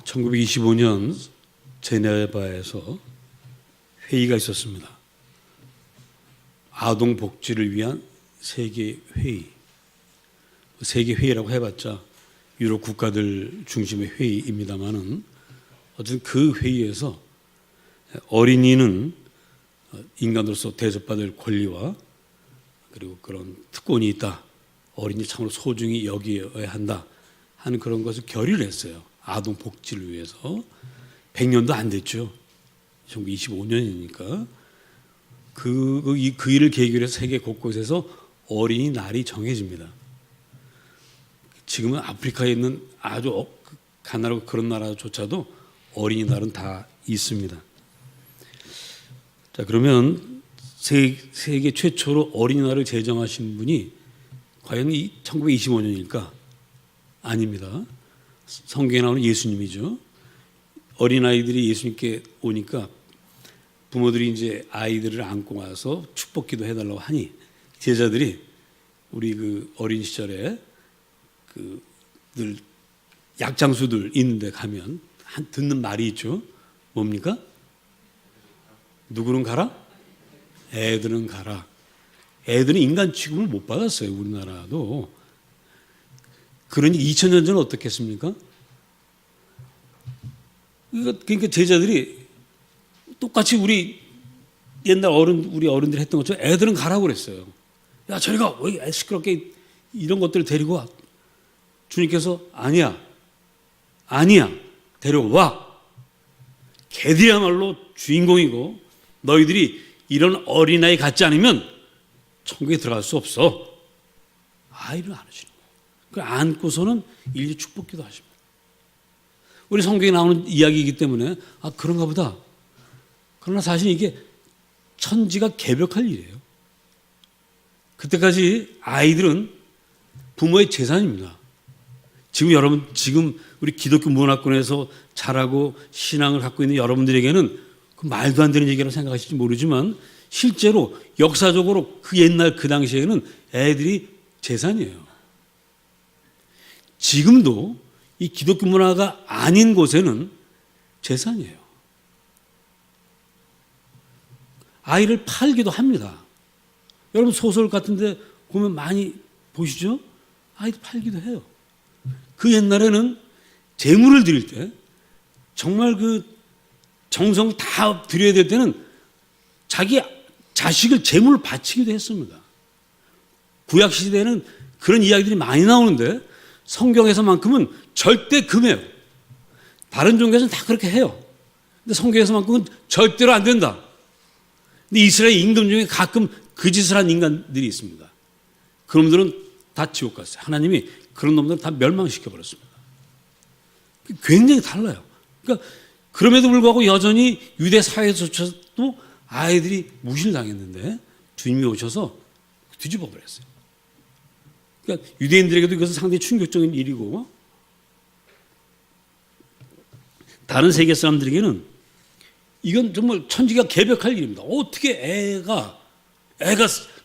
1925년 제네바에서 회의가 있었습니다. 아동 복지를 위한 세계 회의. 세계 회의라고 해봤자 유럽 국가들 중심의 회의입니다만은 어쨌든 그 회의에서 어린이는 인간으로서 대접받을 권리와 그리고 그런 특권이 있다. 어린이 참으로 소중히 여겨야 한다 하는 그런 것을 결의를 했어요. 아동 복지를 위해서. 100년도 안 됐죠. 1925년이니까. 그 일을 계기로 해서 세계 곳곳에서 어린이날이 정해집니다. 지금은 아프리카에 있는 아주 가난하고 그런 나라조차도 어린이날은 다 있습니다. 자, 그러면 세계 최초로 어린이날을 제정하신 분이 과연 1925년일까? 아닙니다. 성경에 나오는 예수님이죠. 어린아이들이 예수님께 오니까 부모들이 이제 아이들을 안고 와서 축복기도 해달라고 하니 제자들이 우리 그 어린 시절에 늘 약장수들 있는데 가면 듣는 말이 있죠. 뭡니까? 누구는 가라? 애들은 가라. 애들은 인간 취급을 못 받았어요. 우리나라도. 그러니 2000년 전에 어떻겠습니까? 그러니까 제자들이 똑같이 우리 옛날 우리 어른들이 했던 것처럼 애들은 가라고 그랬어요. 야, 저리가 왜 시끄럽게 이런 것들을 데리고 와. 주님께서 아니야, 데려와. 걔들이야말로 주인공이고 너희들이 이런 어린아이 같지 않으면 천국에 들어갈 수 없어. 아이를 안으시는 거예요. 그 안고서는 일일이 축복기도 하십니다. 우리 성경에 나오는 이야기이기 때문에 그런가 보다. 그러나 사실 이게 천지가 개벽할 일이에요. 그때까지 아이들은 부모의 재산입니다. 지금 우리 기독교 문화권에서 자라고 신앙을 갖고 있는 여러분들에게는 그 말도 안 되는 얘기라고 생각하실지 모르지만 실제로 역사적으로 그 옛날 그 당시에는 애들이 재산이에요. 지금도 이 기독교 문화가 아닌 곳에는 재산이에요. 아이를 팔기도 합니다. 여러분 소설 같은 데 보면 많이 보시죠? 아이들 팔기도 해요. 그 옛날에는 재물을 드릴 때 정말 그 정성을 다 드려야 될 때는 자기 자식을 재물을 바치기도 했습니다. 구약 시대에는 그런 이야기들이 많이 나오는데 성경에서만큼은 절대 금해요. 다른 종교에서는 다 그렇게 해요. 근데 성경에서만큼은 절대로 안 된다. 근데 이스라엘 임금 중에 가끔 그 짓을 한 인간들이 있습니다. 그런 놈들은 다 지옥 갔어요. 하나님이 그런 놈들을 다 멸망시켜버렸습니다. 굉장히 달라요. 그러니까 그럼에도 불구하고 여전히 유대 사회에서도 아이들이 무시를 당했는데 주님이 오셔서 뒤집어 버렸어요. 그러니까 유대인들에게도 이것은 상당히 충격적인 일이고 다른 세계 사람들에게는 이건 정말 천지가 개벽할 일입니다. 어떻게 애가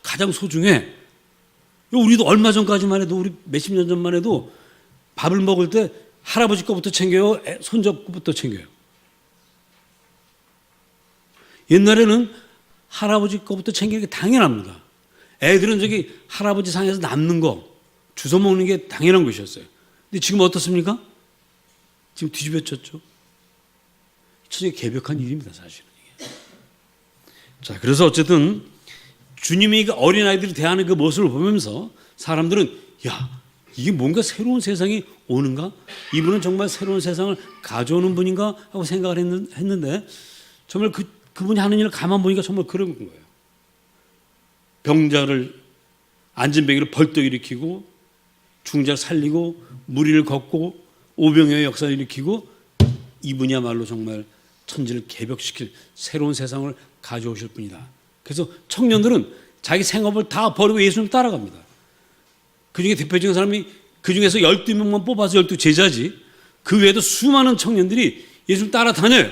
가장 소중해? 우리도 얼마 전까지만 해도 우리 몇십 년 전만 해도 밥을 먹을 때 할아버지 거부터 챙겨요? 손자 거부터 챙겨요? 옛날에는 할아버지 거부터 챙기는 게 당연합니다. 애들은 저기 할아버지 상에서 남는 거 주워 먹는 게 당연한 것이었어요. 근데 지금 어떻습니까? 지금 뒤집어졌죠. 천지가 개벽한 일입니다, 사실은 이게. 자, 그래서 어쨌든 주님이 어린아이들이 대하는 그 모습을 보면서 사람들은 이게 뭔가 새로운 세상이 오는가? 이분은 정말 새로운 세상을 가져오는 분인가? 하고 생각을 했는데 정말 그분이 하는 일을 가만 보니까 정말 그런 거예요. 병자를 앉은 병이를 벌떡 일으키고 중자를 살리고 무리를 걷고 오병이어의 역사를 일으키고 이분이야말로 정말 천지를 개벽시킬 새로운 세상을 가져오실 분이다. 그래서 청년들은 자기 생업을 다 버리고 예수님 따라갑니다. 그중에 대표적인 사람이 그중에서 12명만 뽑아서 12제자지 그 외에도 수많은 청년들이 예수님 따라다녀요.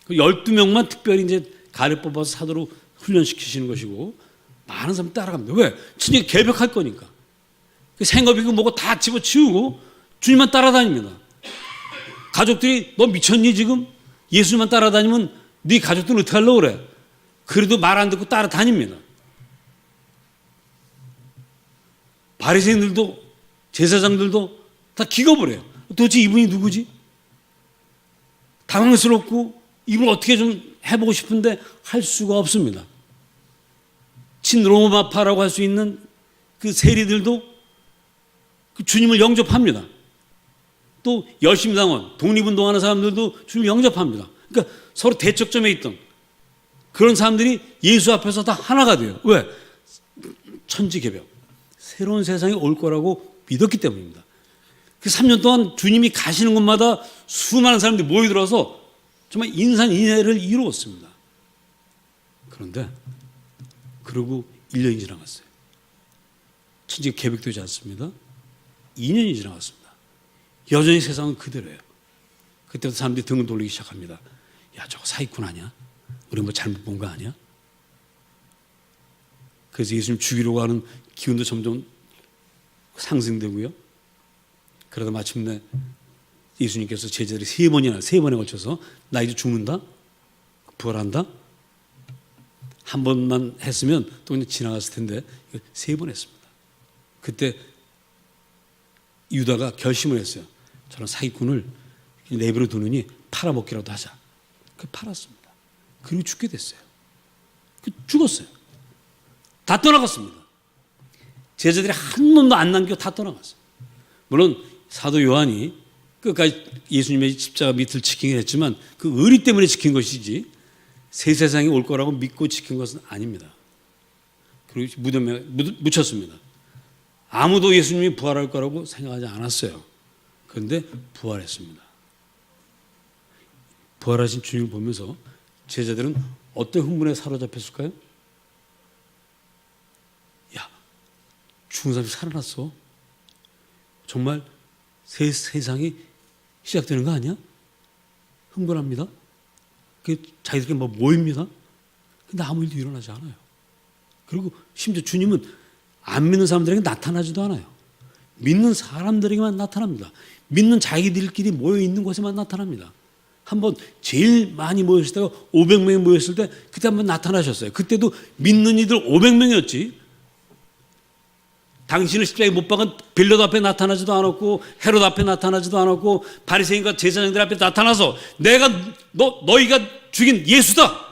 그 12명만 특별히 이제 가려 뽑아서 사도로 훈련시키시는 것이고 많은 사람 따라갑니다. 왜? 천지가 개벽할 거니까. 그 생업이고 뭐고 다 집어치우고 주님만 따라다닙니다. 가족들이 너 미쳤니 지금? 예수만 따라다니면 네 가족들은 어떻게 하려고 그래? 그래도 말 안 듣고 따라다닙니다. 바리새인들도 제사장들도 다 기겁을 해요. 도대체 이분이 누구지? 당황스럽고 이분을 어떻게 좀 해보고 싶은데 할 수가 없습니다. 친로마파라고 할 수 있는 그 세리들도 그 주님을 영접합니다. 또 열심당원, 독립운동하는 사람들도 주님을 영접합니다. 그러니까 서로 대척점에 있던 그런 사람들이 예수 앞에서 다 하나가 돼요. 왜? 천지개벽. 새로운 세상이 올 거라고 믿었기 때문입니다. 그 3년 동안 주님이 가시는 곳마다 수많은 사람들이 모여들어서 정말 인산인해를 이루었습니다. 그런데 그러고 1년이 지나갔어요. 천지가 개벽되지 않습니다. 2년이 지나갔습니다. 여전히 세상은 그대로예요. 그때부터 사람들이 등을 돌리기 시작합니다. 야, 저거 사기꾼 아니야? 우리 뭐 잘못 본 거 아니야? 그래서 예수님 죽이려고 하는 기운도 점점 상승되고요. 그러다 마침내 예수님께서 제자들이 세 번에 걸쳐서 나 이제 죽는다? 부활한다? 한 번만 했으면 또 그냥 지나갔을 텐데 3번 했습니다. 그때 유다가 결심을 했어요. 저런 사기꾼을 내버려 두느니 팔아먹기라도 하자. 그 팔았습니다. 그리고 죽게 됐어요. 죽었어요. 다 떠나갔습니다. 제자들이 한 놈도 안 남겨 다 떠나갔어요. 물론 사도 요한이 끝까지 예수님의 십자가 밑을 지키긴 했지만 그 의리 때문에 지킨 것이지 새 세상이 올 거라고 믿고 지킨 것은 아닙니다. 그리고 무덤에 묻혔습니다. 아무도 예수님이 부활할 거라고 생각하지 않았어요. 그런데 부활했습니다. 부활하신 주님을 보면서 제자들은 어떤 흥분에 사로잡혔을까요? 야, 죽은 사람이 살아났어. 정말 새 세상이 시작되는 거 아니야? 흥분합니다. 자기들끼리 모입니다. 근데 아무 일도 일어나지 않아요. 그리고 심지어 주님은 안 믿는 사람들에게 나타나지도 않아요. 믿는 사람들에게만 나타납니다. 믿는 자기들끼리 모여 있는 곳에만 나타납니다. 한번 제일 많이 모였을 때가 500명이 모였을 때 그때 한번 나타나셨어요. 그때도 믿는 이들 500명이었지. 당신을 십자가에 못 박은 빌라도 앞에 나타나지도 않았고 헤롯 앞에 나타나지도 않았고 바리새인과 제사장들 앞에 나타나서 내가 너희가 죽인 예수다.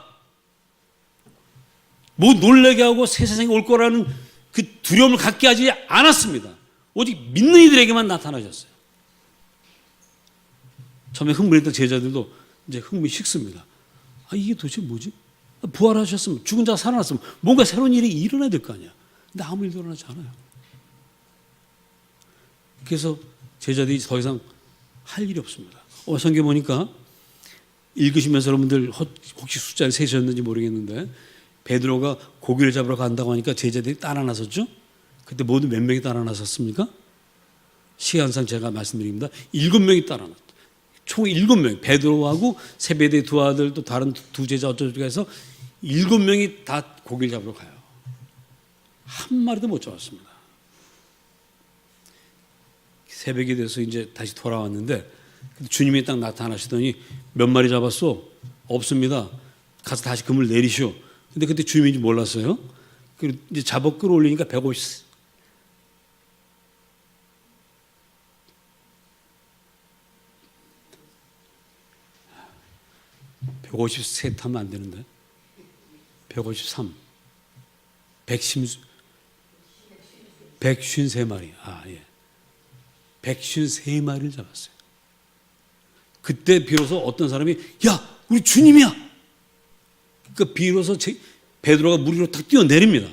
뭐 놀라게 하고 새 세상이 올 거라는 그 두려움을 갖게 하지 않았습니다. 오직 믿는 이들에게만 나타나셨어요. 처음에 흥분했던 제자들도 이제 흥분이 식습니다. 아, 이게 도대체 뭐지? 부활하셨으면 죽은 자가 살아났으면 뭔가 새로운 일이 일어나야 될 거 아니야. 근데 아무 일도 일어나지 않아요. 그래서 제자들이 더 이상 할 일이 없습니다. 성경 보니까 읽으시면서 여러분들 혹시 숫자를 세셨는지 모르겠는데 베드로가 고기를 잡으러 간다고 하니까 제자들이 따라 나섰죠. 그때 모두 몇 명이 따라 나섰습니까? 시간상 제가 말씀드립니다. 7명이 따라 나섰다. 총 7명. 베드로하고 세베대의 두 아들 또 다른 두 제자 어쩌고 해서 7명이 다 고기를 잡으러 가요. 한 마리도 못 잡았습니다. 새벽이 돼서 이제 다시 돌아왔는데 주님이 딱 나타나시더니 몇 마리 잡았어? 없습니다. 가서 다시 그물 내리시오. 근데 그때 주님인지 몰랐어요. 그리고 이제 잡아 끌어올리니까 153 하면 안 되는데 153 153마리. 아, 예. 153마리를 잡았어요. 그때 비로소 어떤 사람이 야, 우리 주님이야. 그 비로소 베드로가 물 위로 탁 뛰어내립니다.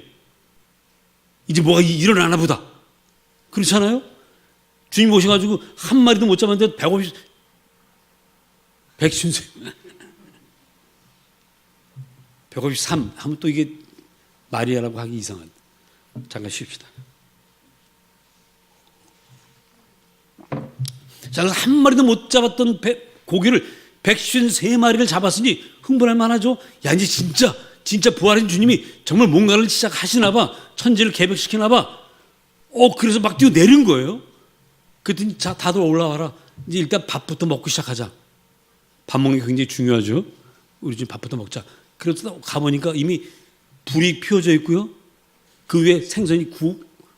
이제 뭐가 일어나나 보다. 그렇잖아요? 주님 오셔가지고 한 마리도 못 잡았는데 153 하면 또 이게 마리아라고 하기 이상한. 잠깐 쉽시다. 자, 한 마리도 못 잡았던 고기를 153마리를 잡았으니 흥분할 만하죠. 야, 이제 진짜 부활한 주님이 정말 뭔가를 시작하시나 봐. 천지를 개벽시키나 봐. 그래서 막 뛰어내린 거예요. 그랬더니 자, 다들 올라와라. 이제 일단 밥부터 먹고 시작하자. 밥 먹는 게 굉장히 중요하죠. 우리 좀 밥부터 먹자. 그래서 가보니까 이미 불이 피워져 있고요. 그 위에 생선이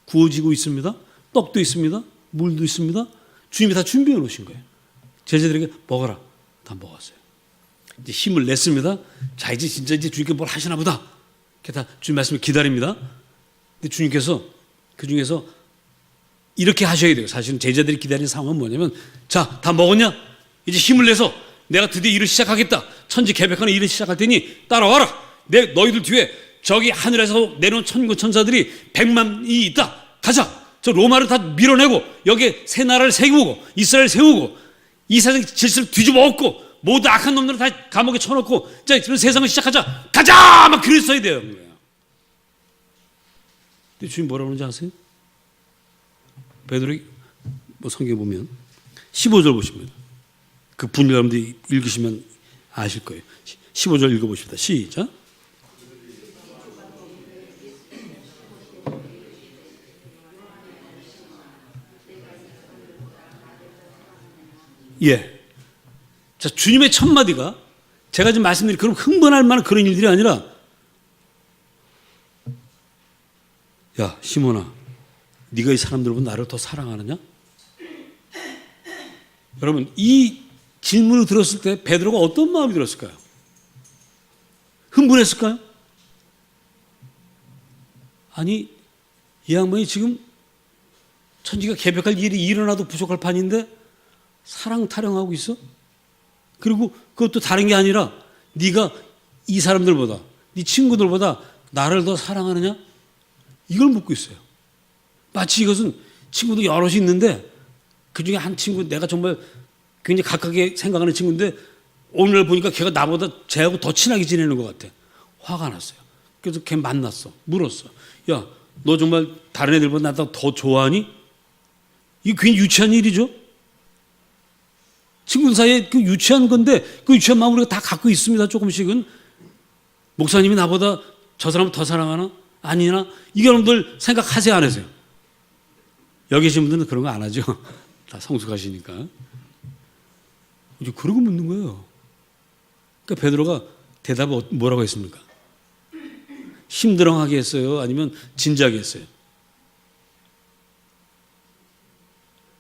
구워지고 있습니다. 떡도 있습니다. 물도 있습니다. 주님이 다 준비해 놓으신 거예요. 제자들에게 먹어라. 다 먹었어요. 이제 힘을 냈습니다. 자, 이제 진짜 이제 주님께 뭘 하시나 보다. 이렇게 다 주님 말씀을 기다립니다. 근데 주님께서 그 중에서 이렇게 하셔야 돼요. 사실은 제자들이 기다리는 상황은 뭐냐면, 자, 다 먹었냐? 이제 힘을 내서 내가 드디어 일을 시작하겠다. 천지개벽하는 일을 시작할 테니 따라와라. 너희들 뒤에 저기 하늘에서 내려온 천군 천사들이 100만이 있다. 가자. 저 로마를 다 밀어내고 여기에 새 나라를 세우고 이스라엘 세우고 이 세상 질서를 뒤집어 엎고 모두 악한 놈들을 다 감옥에 쳐놓고 자, 그런 세상을 시작하자. 가자! 막 그랬어야 돼요. 근데 주님 뭐라고 그러는지 아세요? 베드로이 뭐 성경에 보면 15절 보시면 그 분을 여러분들이 읽으시면 아실 거예요. 15절 읽어보십니다. 시작. 예. 자, 주님의 첫 마디가 제가 지금 말씀드린 그런 흥분할 만한 그런 일들이 아니라, 야, 시몬아, 네가 이 사람들보다 나를 더 사랑하느냐? 여러분, 이 질문을 들었을 때 베드로가 어떤 마음이 들었을까요? 흥분했을까요? 아니, 이 양반이 지금 천지가 개벽할 일이 일어나도 부족할 판인데 사랑 타령하고 있어? 그리고 그것도 다른 게 아니라 네가 이 사람들보다, 네 친구들보다 나를 더 사랑하느냐? 이걸 묻고 있어요. 마치 이것은 친구도 여럿이 있는데 그중에 한 친구, 내가 정말 굉장히 가깝게 생각하는 친구인데 오늘 보니까 걔가 나보다 쟤하고 더 친하게 지내는 것 같아. 화가 났어요. 그래서 걔 만났어. 물었어. 야, 너 정말 다른 애들보다 나보다 더 좋아하니? 이게 괜히 유치한 일이죠. 친구들 사이에 그 유치한 건데 그 유치한 마음을 우리가 다 갖고 있습니다. 조금씩은. 목사님이 나보다 저 사람을 더 사랑하나? 아니나? 이게 여러분들 생각하세요, 안 하세요? 여기 계신 분들은 그런 거 안 하죠. 다 성숙하시니까. 이제 그러고 묻는 거예요. 그러니까 베드로가 대답을 뭐라고 했습니까? 힘들어하게 했어요? 아니면 진지하게 했어요?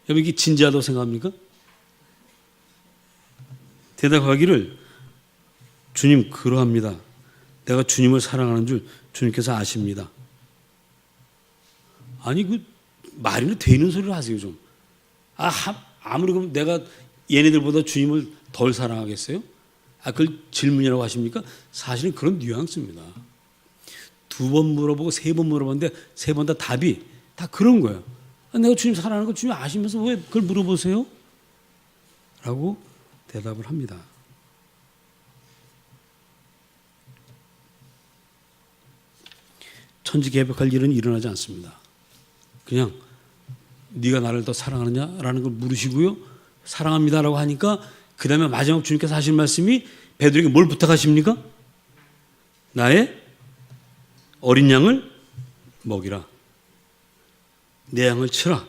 여러분, 이게 진지하다고 생각합니까? 대답하기를, 주님, 그러합니다. 내가 주님을 사랑하는 줄 주님께서 아십니다. 아니, 그 말이나 되는 소리를 하세요, 좀. 아무리 그럼 내가 얘네들보다 주님을 덜 사랑하겠어요? 그걸 질문이라고 하십니까? 사실은 그런 뉘앙스입니다. 2번 물어보고 3번 물어봤는데 3번 다 답이 다 그런 거예요. 내가 주님 사랑하는 거 주님 아시면서 왜 그걸 물어보세요? 라고 대답을 합니다. 천지개벽할 일은 일어나지 않습니다. 그냥 네가 나를 더 사랑하느냐라는 걸 물으시고요. 사랑합니다라고 하니까 그 다음에 마지막 주님께서 하신 말씀이 베드로에게 뭘 부탁하십니까? 나의 어린 양을 먹이라. 내 양을 치라.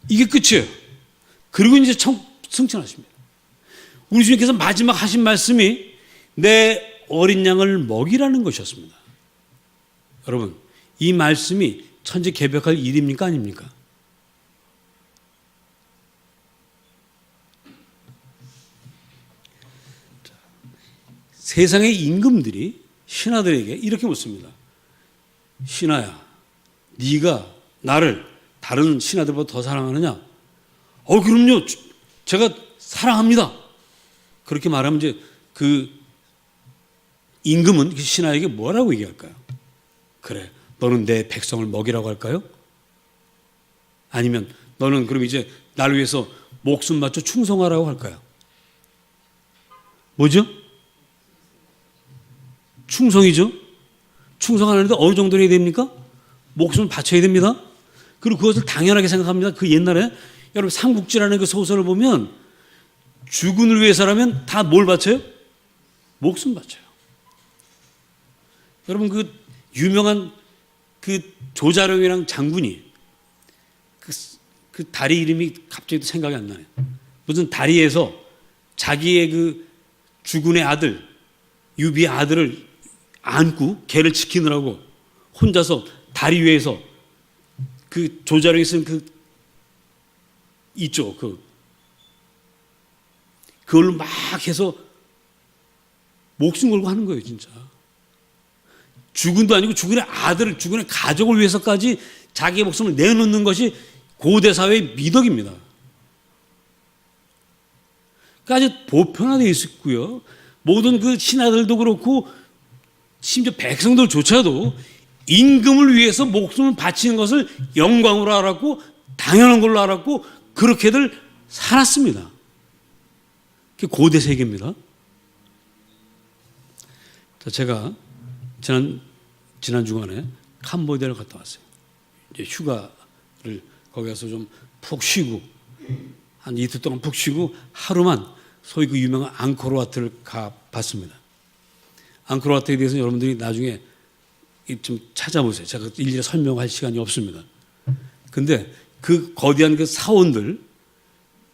이게 끝이에요. 그리고 이제 승천하십니다. 우리 주님께서 마지막 하신 말씀이 내 어린 양을 먹이라는 것이었습니다. 여러분, 이 말씀이 천지개벽할 일입니까? 아닙니까? 세상의 임금들이 신하들에게 이렇게 묻습니다. 신하야, 네가 나를 다른 신하들보다 더 사랑하느냐? 그럼요. 제가 사랑합니다. 그렇게 말하면 이제 그 임금은 그 신하에게 뭐라고 얘기할까요? 그래, 너는 내 백성을 먹이라고 할까요? 아니면 너는 그럼 이제 나를 위해서 목숨 바쳐 충성하라고 할까요? 뭐죠? 충성이죠. 충성하는데 어느 정도 해야 됩니까? 목숨을 바쳐야 됩니다. 그리고 그것을 당연하게 생각합니다. 그 옛날에 여러분 삼국지라는 그 소설을 보면 주군을 위해서라면 다 뭘 바쳐요? 목숨 바쳐요. 여러분 그 유명한 그 조자룡이랑 장군이 그 다리 이름이 갑자기 생각이 안 나네요. 무슨 다리에서 자기의 그 주군의 아들, 유비의 아들을 안고 걔를 지키느라고 혼자서 다리 위에서 그 조자룡이 쓴 그 있죠. 그걸로 막 해서 목숨 걸고 하는 거예요, 진짜. 주군도 아니고 주군의 아들을, 주군의 가족을 위해서까지 자기의 목숨을 내놓는 것이 고대 사회의 미덕입니다. 그러니까 아주 보편화되어 있었고요. 모든 그 신하들도 그렇고 심지어 백성들조차도 임금을 위해서 목숨을 바치는 것을 영광으로 알았고 당연한 걸로 알았고 그렇게들 살았습니다. 그게 고대 세계입니다. 자, 제가 지난 주간에 캄보디아를 갔다 왔어요. 이제 휴가를 거기 가서 좀 푹 쉬고 한 이틀 동안 푹 쉬고 하루만 소위 그 유명한 앙코르와트를 가봤습니다. 앙코르와트에 대해서 여러분들이 나중에 좀 찾아보세요. 제가 일일이 설명할 시간이 없습니다. 근데 그 거대한 그 사원들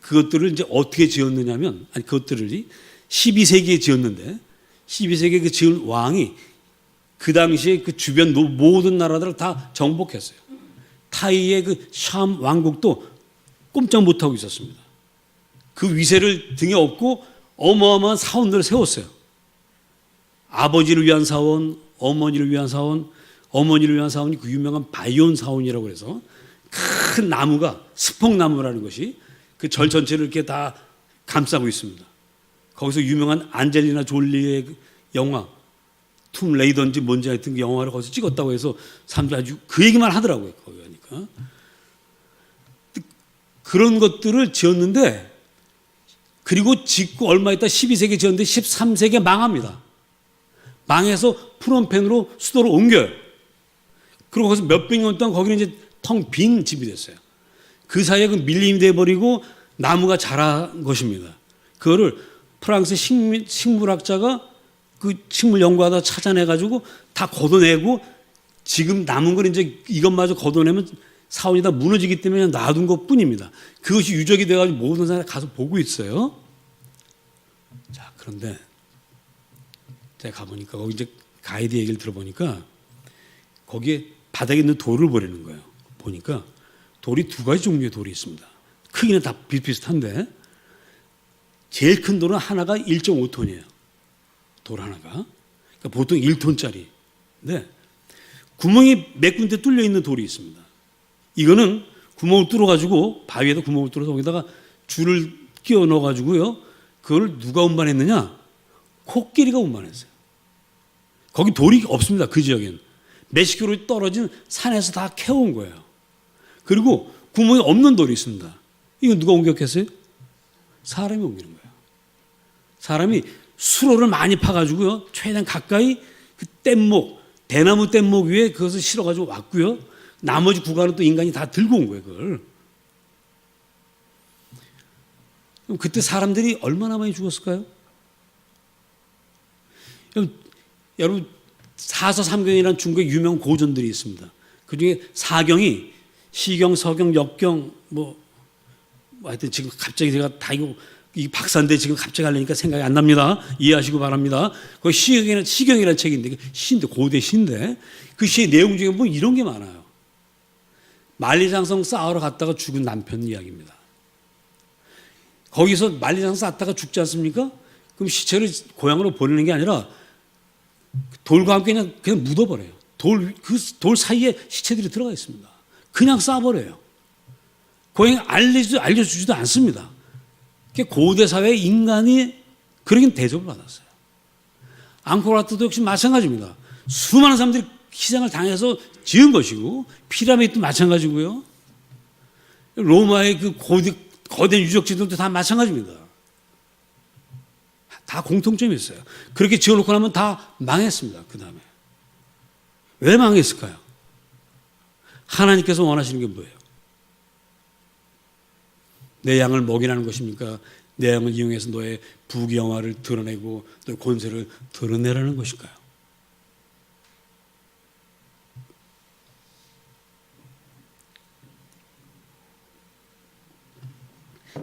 그것들을 이제 어떻게 지었느냐면 그것들을 12세기에 지었는데 12세기에 그 지은 왕이 그 당시에 그 주변 모든 나라들을 다 정복했어요. 타이의 그 샴 왕국도 꼼짝 못하고 있었습니다. 그 위세를 등에 업고 어마어마한 사원들을 세웠어요. 아버지를 위한 사원, 어머니를 위한 사원, 어머니를 위한 사원이 그 유명한 바이온 사원이라고 해서 큰 나무가 스폭나무라는 것이 그 절 전체를 이렇게 다 감싸고 있습니다. 거기서 유명한 안젤리나 졸리의 그 영화 툼 레이더인지 뭔지 하여튼 그 영화를 거기서 찍었다고 해서 사람들이 아주 그 얘기만 하더라고요. 거기 가니까. 그런 것들을 지었는데 그리고 짓고 얼마 있다 12세기에 지었는데 13세기에 망합니다. 망해서 프놈펜으로 수도를 옮겨요. 그리고 거기서 몇백 년 동안 거기는 이제 텅 빈 집이 됐어요. 그 사이에 그 밀림이 돼버리고 나무가 자란 것입니다. 그거를 프랑스 식물학자가 그 식물 연구하다 찾아내가지고 다 걷어내고 지금 남은 걸 이제 이것마저 걷어내면 사원이 다 무너지기 때문에 놔둔 것 뿐입니다. 그것이 유적이 돼가지고 모든 사람이 가서 보고 있어요. 자, 그런데 제가 가보니까 거기 이제 가이드 얘기를 들어보니까 거기에 바닥에 있는 돌을 버리는 거예요. 보니까 돌이 두 가지 종류의 돌이 있습니다. 크기는 다 비슷비슷한데 제일 큰 돌은 하나가 1.5톤이에요. 돌 하나가. 그러니까 보통 1톤짜리. 근데 구멍이 몇 군데 뚫려 있는 돌이 있습니다. 이거는 구멍을 뚫어가지고 바위에다 구멍을 뚫어서 거기다가 줄을 끼워 넣어가지고요. 그걸 누가 운반했느냐? 코끼리가 운반했어요. 거기 돌이 없습니다. 그 지역에는. 몇십 킬로 떨어진 산에서 다 캐온 거예요. 그리고 구멍이 없는 돌이 있습니다. 이거 누가 옮겼겠어요? 사람이 옮기는 거예요. 사람이 수로를 많이 파가지고요. 최대한 가까이 그 뗏목, 대나무 뗏목 위에 그것을 실어가지고 왔고요. 나머지 구간은 또 인간이 다 들고 온 거예요, 그걸. 그럼 그때 사람들이 얼마나 많이 죽었을까요? 여러분, 사서삼경이라는 중국의 유명 고전들이 있습니다. 그 중에 사경이 시경, 서경, 역경, 하여튼 지금 갑자기 제가 다 이 박사인데 지금 갑자기 하려니까 생각이 안 납니다. 이해하시고 바랍니다. 그 시경이라는 책인데, 시인데, 고대 시인데, 그 시의 내용 중에 보면 이런 게 많아요. 만리장성 쌓으러 갔다가 죽은 남편 이야기입니다. 거기서 만리장성 쌓다가 죽지 않습니까? 그럼 시체를 고향으로 보내는 게 아니라 돌과 함께 그냥 묻어버려요. 돌 사이에 시체들이 들어가 있습니다. 그냥 싸버려요. 고향에 알려주지도 않습니다. 고대 사회의 인간이 그러긴 대접을 받았어요. 앙코르와트도 역시 마찬가지입니다. 수많은 사람들이 희생을 당해서 지은 것이고 피라미드도 마찬가지고요. 로마의 그 거대 유적지들도 다 마찬가지입니다. 다 공통점이 있어요. 그렇게 지어놓고 나면 다 망했습니다. 그 다음에. 왜 망했을까요? 하나님께서 원하시는 게 뭐예요? 내 양을 먹이라는 것입니까? 내 양을 이용해서 너의 부귀영화를 드러내고 너의 권세를 드러내라는 것일까요?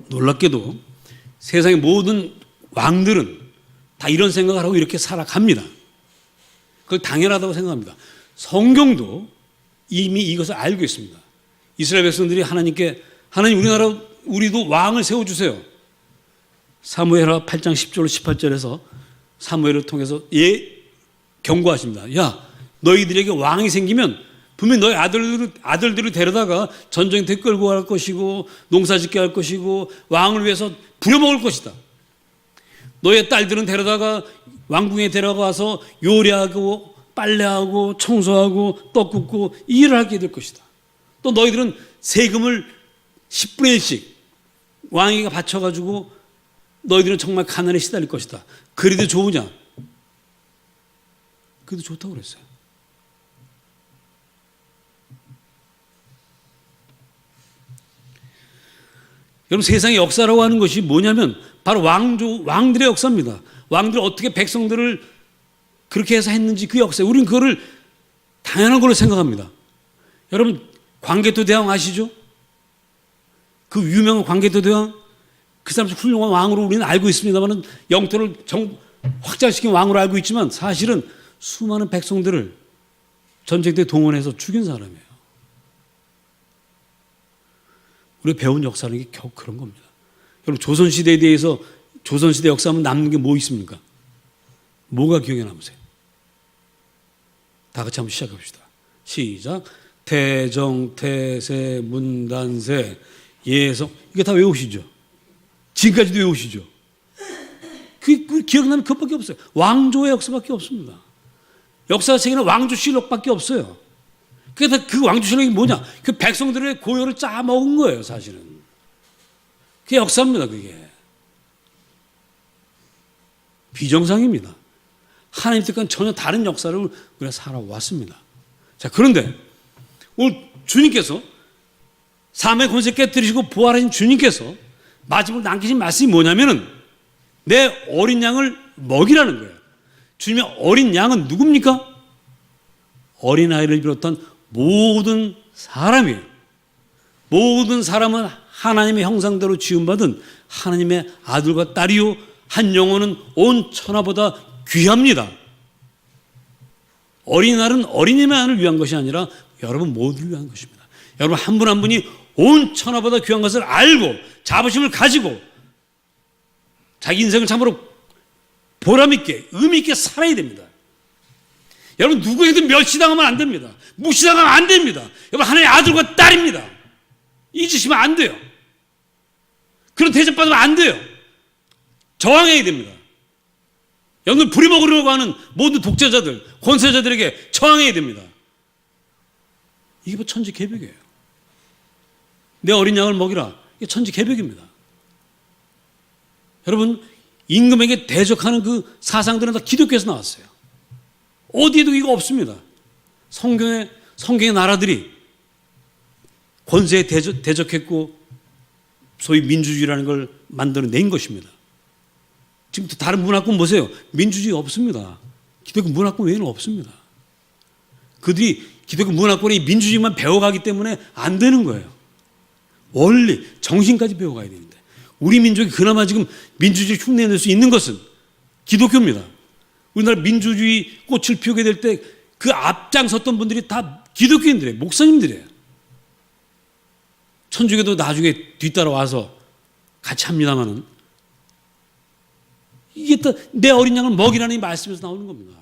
놀랍게도 세상의 모든 왕들은 다 이런 생각을 하고 이렇게 살아갑니다. 그걸 당연하다고 생각합니다. 성경도 이미 이것을 알고 있습니다. 이스라엘 백성들이 하나님께 하나님 우리도 왕을 세워주세요. 사무엘하 8장 10절 18절에서 사무엘을 통해서 경고하십니다. 야, 너희들에게 왕이 생기면 분명히 너희 아들들을 데려다가 전쟁터에 끌고 갈 것이고 농사짓게 할 것이고 왕을 위해서 부려먹을 것이다. 너의 딸들은 데려다가 왕궁에 데려가서 요리하고 빨래하고 청소하고 떡 굽고 이 일을 하게 될 것이다. 또 너희들은 세금을 10분의 1씩 왕에게 바쳐가지고 너희들은 정말 가난에 시달릴 것이다. 그래도 좋으냐? 그래도 좋다고 그랬어요. 여러분, 세상의 역사라고 하는 것이 뭐냐면 바로 왕들의 역사입니다. 왕들이 어떻게 백성들을 그렇게 해서 했는지 그 역사. 우리는 그거를 당연한 걸로 생각합니다. 여러분, 광개토 대왕 아시죠? 그 유명한 광개토 대왕, 그 사람 훌륭한 왕으로 우리는 알고 있습니다만 영토를 확장시킨 왕으로 알고 있지만 사실은 수많은 백성들을 전쟁터에 동원해서 죽인 사람이에요. 우리가 배운 역사는 게 겨우 그런 겁니다. 여러분, 조선시대에 대해서 조선시대 역사하면 남는 게 뭐 있습니까? 뭐가 기억에 남으세요? 다 같이 한번 시작합시다. 시작. 태정, 태세, 문단세, 예성. 이게 다 외우시죠? 지금까지도 외우시죠? 그 기억나면 그것밖에 없어요. 왕조의 역사밖에 없습니다. 역사책에는 왕조실록밖에 없어요. 그래서 그 왕조실록이 뭐냐? 그 백성들의 고요를 짜먹은 거예요, 사실은. 그게 역사입니다, 그게. 비정상입니다. 하나님 뜻과는 전혀 다른 역사를 우리가 살아왔습니다. 자, 그런데 오늘 주님께서 삶의 권세 깨뜨리시고 부활하신 주님께서 마지막으로 남기신 말씀이 뭐냐면은 내 어린 양을 먹이라는 거예요. 주님의 어린 양은 누굽니까? 어린아이를 비롯한 모든 사람이에요. 모든 사람은 하나님의 형상대로 지음받은 하나님의 아들과 딸이요, 한 영혼은 온 천하보다 귀합니다. 어린아이는 어린이만을 위한 것이 아니라 여러분 모두를 위한 것입니다. 여러분 한 분 한 분이 온 천하보다 귀한 것을 알고 자부심을 가지고 자기 인생을 참으로 보람있게 의미있게 살아야 됩니다. 여러분 누구에게도 멸시당하면 안 됩니다. 무시당하면 안 됩니다. 여러분 하나님의 아들과 딸입니다. 잊으시면 안 돼요. 그런 대접받으면 안 돼요. 저항해야 됩니다. 여러분 부려먹으려고 하는 모든 독재자들, 권세자들에게 저항해야 됩니다. 이게 뭐 천지개벽이에요. 내 어린 양을 먹이라. 이게 천지개벽입니다. 여러분 임금에게 대적하는 그 사상들은 다 기독교에서 나왔어요. 어디에도 이거 없습니다. 성경의 나라들이 권세에 대적했고 소위 민주주의라는 걸 만들어낸 것입니다. 지금 다른 문화권 보세요. 민주주의 없습니다. 기독교 문화권 외에는 없습니다. 그들이 기독교 문화권이 민주주의만 배워가기 때문에 안 되는 거예요. 원리, 정신까지 배워가야 되는데 우리 민족이 그나마 지금 민주주의 흉내낼 수 있는 것은 기독교입니다. 우리나라 민주주의 꽃을 피우게 될 때 그 앞장섰던 분들이 다 기독교인들이에요. 목사님들이에요. 천주교도 나중에 뒤따라와서 같이 합니다마는 이게 또 내 어린 양을 먹이라는 이 말씀에서 나오는 겁니다.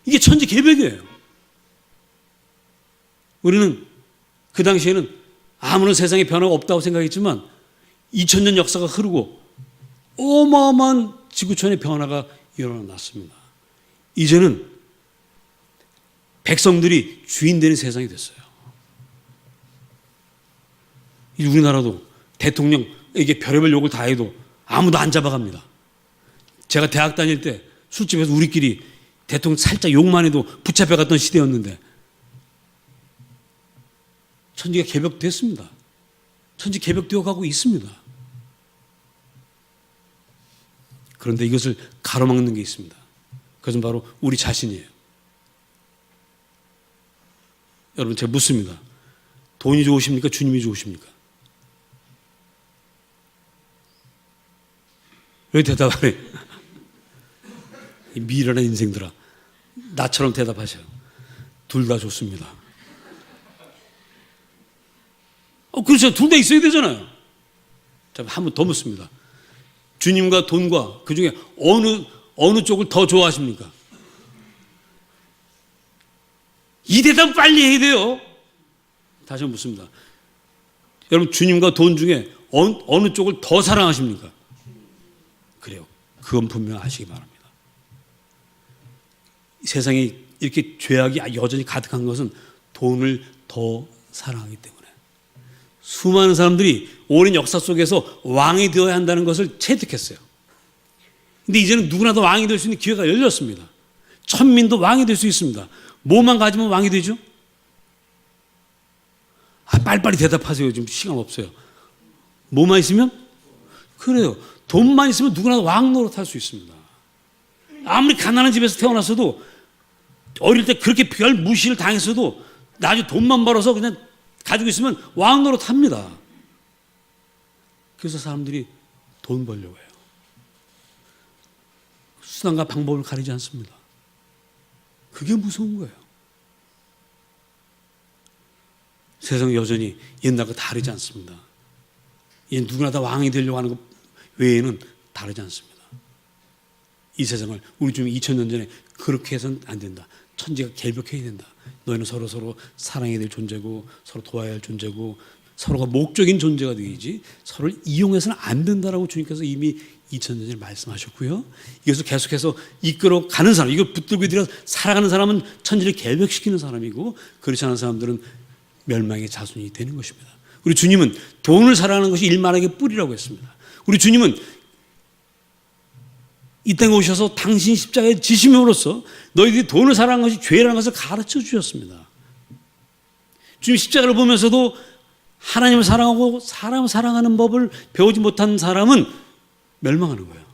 이게 천지개벽이에요. 우리는 그 당시에는 아무런 세상에 변화가 없다고 생각했지만 2000년 역사가 흐르고 어마어마한 지구촌의 변화가 일어났습니다. 이제는 백성들이 주인 되는 세상이 됐어요. 우리나라도 대통령에게 별의별 욕을 다 해도 아무도 안 잡아갑니다. 제가 대학 다닐 때 술집에서 우리끼리 대통령 살짝 욕만 해도 붙잡혀갔던 시대였는데 천지가 개벽됐습니다. 천지 개벽되어 가고 있습니다. 그런데 이것을 가로막는 게 있습니다. 그것은 바로 우리 자신이에요. 여러분 제가 묻습니다. 돈이 좋으십니까? 주님이 좋으십니까? 왜 대답 안 해? 이 미련한 인생들아, 나처럼 대답하세요. 둘 다 좋습니다. 그렇죠. 둘 다 있어야 되잖아요. 자, 한 번 더 묻습니다. 주님과 돈과 그 중에 어느 쪽을 더 좋아하십니까? 이 대답 빨리 해야 돼요. 다시 한번 묻습니다. 여러분, 주님과 돈 중에 어느 쪽을 더 사랑하십니까? 그래요. 그건 분명 아시기 바랍니다. 세상에 이렇게 죄악이 여전히 가득한 것은 돈을 더 사랑하기 때문에. 수많은 사람들이 오랜 역사 속에서 왕이 되어야 한다는 것을 채택했어요. 근데 이제는 누구나 다 왕이 될 수 있는 기회가 열렸습니다. 천민도 왕이 될 수 있습니다. 뭐만 가지면 왕이 되죠? 빨리빨리 대답하세요. 지금 시간 없어요. 뭐만 있으면? 그래요. 돈만 있으면 누구나 왕 노릇할 수 있습니다. 아무리 가난한 집에서 태어났어도 어릴 때 그렇게 별 무시를 당했어도 나중에 돈만 벌어서 그냥 가지고 있으면 왕 노릇합니다. 그래서 사람들이 돈 벌려고 해요. 수단과 방법을 가리지 않습니다. 그게 무서운 거예요. 세상은 여전히 옛날과 다르지 않습니다. 이제 누구나 다 왕이 되려고 하는 것 외에는 다르지 않습니다. 이 세상을 우리 주님 2000년 전에 그렇게 해서는 안 된다. 천지가 결벽해야 된다. 너희는 서로 사랑해야 될 존재고 서로 도와야 할 존재고 서로가 목적인 존재가 되야지 서로를 이용해서는 안 된다라고 주님께서 이미 2000년 전에 말씀하셨고요. 이것을 계속해서 이끌어 가는 사람, 이걸 붙들고 들여 살아가는 사람은 천지를 결벽시키는 사람이고 그렇지 않은 사람들은 멸망의 자손이 되는 것입니다. 우리 주님은 돈을 사랑하는 것이 일만하게 뿌리라고 했습니다. 우리 주님은 이 땅에 오셔서 당신 십자가에 지심으로써 너희들이 돈을 사랑하는 것이 죄라는 것을 가르쳐 주셨습니다. 주님 십자가를 보면서도 하나님을 사랑하고 사람을 사랑하는 법을 배우지 못한 사람은 멸망하는 거예요.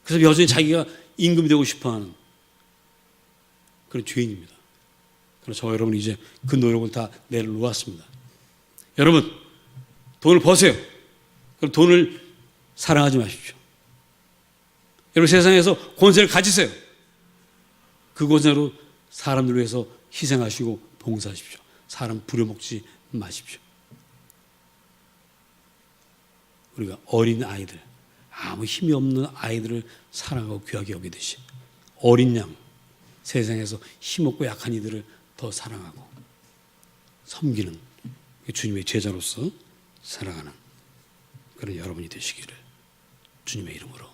그래서 여전히 자기가 임금이 되고 싶어하는 그런 죄인입니다. 그래서 저 여러분 이제 그 노력을 다 내려놓았습니다. 여러분 돈을 버세요. 그럼 돈을 사랑하지 마십시오. 여러분 세상에서 권세를 가지세요. 그 권세로 사람들을 위해서 희생하시고 봉사하십시오. 사람 부려먹지 마십시오. 우리가 어린 아이들, 아무 힘이 없는 아이들을 사랑하고 귀하게 여기듯이 어린 양, 세상에서 힘없고 약한 이들을 더 사랑하고 섬기는 주님의 제자로서 살아가는 그런 여러분이 되시기를 주님의 이름으로